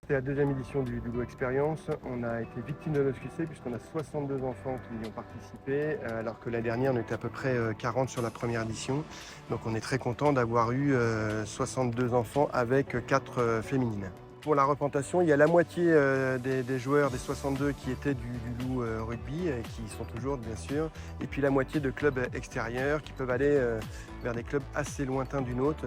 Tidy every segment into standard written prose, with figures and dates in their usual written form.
C'est la deuxième édition du Loup Expérience. On a été victime de notre succès puisqu'on a 62 enfants qui y ont participé, alors que la dernière, on était à peu près 40 sur la première édition. Donc on est très content d'avoir eu 62 enfants avec 4 féminines. Pour la représentation, il y a la moitié des joueurs des 62 qui étaient du Loup rugby, et qui sont toujours bien sûr, et puis la moitié de clubs extérieurs qui peuvent aller vers des clubs assez lointains du nôtre.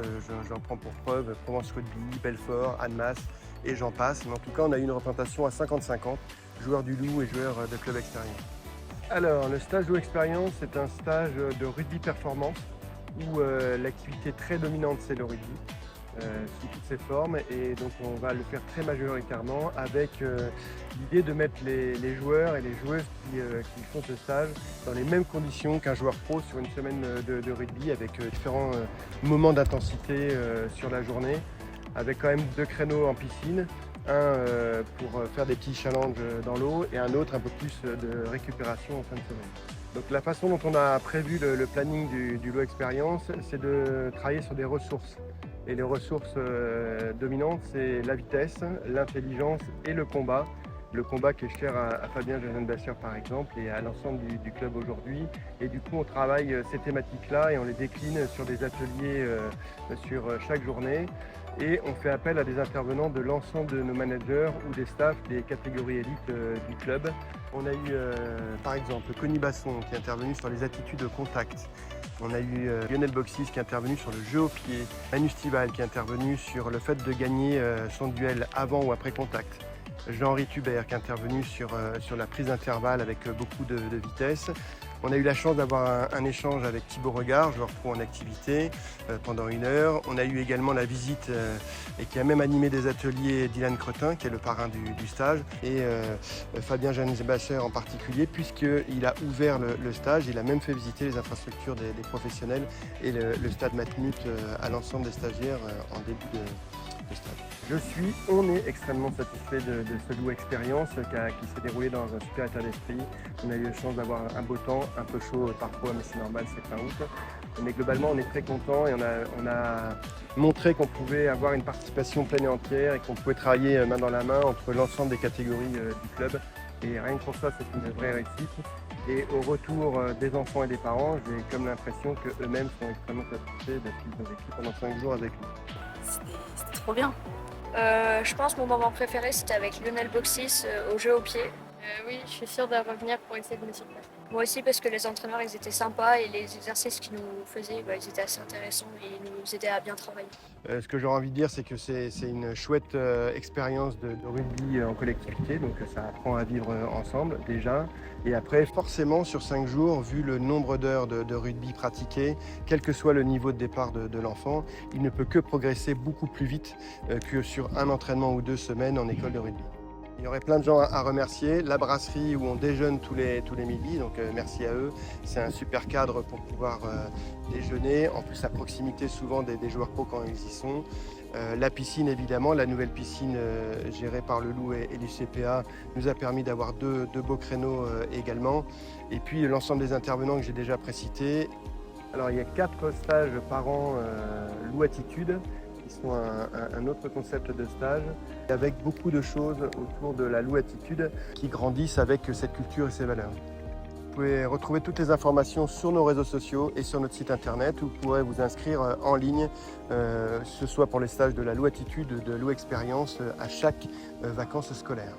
J'en prends pour preuve Provence Rugby, Belfort, Annemasse, et j'en passe. Mais en tout cas, on a eu une représentation à 50-50, joueurs du Loup et joueurs de clubs extérieurs. Alors, le stage Loup Expérience, c'est un stage de rugby performance où l'activité très dominante, c'est le rugby. Sous toutes ses formes, et donc on va le faire très majoritairement avec l'idée de mettre les joueurs et les joueuses qui font ce stage dans les mêmes conditions qu'un joueur pro sur une semaine de rugby, avec différents moments d'intensité sur la journée, avec quand même 2 créneaux en piscine, un pour faire des petits challenges dans l'eau et un autre un peu plus de récupération en fin de semaine. Donc la façon dont on a prévu le planning du Loup Expérience, c'est de travailler sur des ressources. Et les ressources dominantes, c'est la vitesse, l'intelligence et le combat. Le combat qui est cher à Fabien Janssen-Basser par exemple, et à l'ensemble du club aujourd'hui. Et du coup, on travaille ces thématiques-là et on les décline sur des ateliers sur chaque journée. Et on fait appel à des intervenants de l'ensemble de nos managers ou des staffs des catégories élites du club. On a eu par exemple Conny Basson qui est intervenu sur les attitudes de contact. On a eu Lionel Boxis qui est intervenu sur le jeu au pied. Manu Stival qui est intervenu sur le fait de gagner son duel avant ou après contact. Jean-Henri Thubert qui est intervenu sur la prise d'intervalle avec beaucoup de vitesse. On a eu la chance d'avoir un échange avec Thibaut Regard, joueur pro en activité, pendant 1 heure. On a eu également la visite et qui a même animé des ateliers Dylan Cretin, qui est le parrain du stage, et Fabien Janssen-Basser en particulier, puisqu'il a ouvert le stage. Il a même fait visiter les infrastructures des professionnels et le stade Matmut à l'ensemble des stagiaires en début de stage. On est extrêmement satisfait de ce Loup Expérience qui s'est déroulé dans un super état d'esprit. On a eu la chance d'avoir un beau temps, un peu chaud parfois, mais c'est normal, c'est fin août. Mais globalement, on est très content et on a montré qu'on pouvait avoir une participation pleine et entière et qu'on pouvait travailler main dans la main entre l'ensemble des catégories du club. Et rien que pour ça, c'est une vraie réussite. Et au retour des enfants et des parents, j'ai comme l'impression qu'eux-mêmes sont extrêmement satisfaits de ce qu'ils ont vécu pendant 5 jours avec nous. C'était trop bien. Je pense que mon moment préféré c'était avec Lionel Boxis au jeu au pied. Oui, je suis sûre de revenir pour essayer de me surprendre. Moi aussi parce que les entraîneurs ils étaient sympas et les exercices qu'ils nous faisaient ils étaient assez intéressants et ils nous aidaient à bien travailler. Ce que j'aurais envie de dire, c'est que c'est une chouette expérience de rugby en collectivité, donc ça apprend à vivre ensemble déjà. Et après, forcément, sur 5 jours, vu le nombre d'heures de rugby pratiquées, quel que soit le niveau de départ de l'enfant, il ne peut que progresser beaucoup plus vite que sur un entraînement ou 2 semaines en école de rugby. Il y aurait plein de gens à remercier. La brasserie où on déjeune tous les midis, donc merci à eux. C'est un super cadre pour pouvoir déjeuner. En plus, à proximité souvent des joueurs pro quand ils y sont. La piscine, évidemment, la nouvelle piscine gérée par le Loup et l'UCPA nous a permis d'avoir deux beaux créneaux également. Et puis l'ensemble des intervenants que j'ai déjà précités. Alors, il y a 4 stages par an Loup Attitude, qui sont un autre concept de stage, avec beaucoup de choses autour de la Loup Attitude qui grandissent avec cette culture et ces valeurs. Vous pouvez retrouver toutes les informations sur nos réseaux sociaux et sur notre site internet, où vous pourrez vous inscrire en ligne, ce soit pour les stages de la Loup Attitude, de Loup Expérience, à chaque vacances scolaires.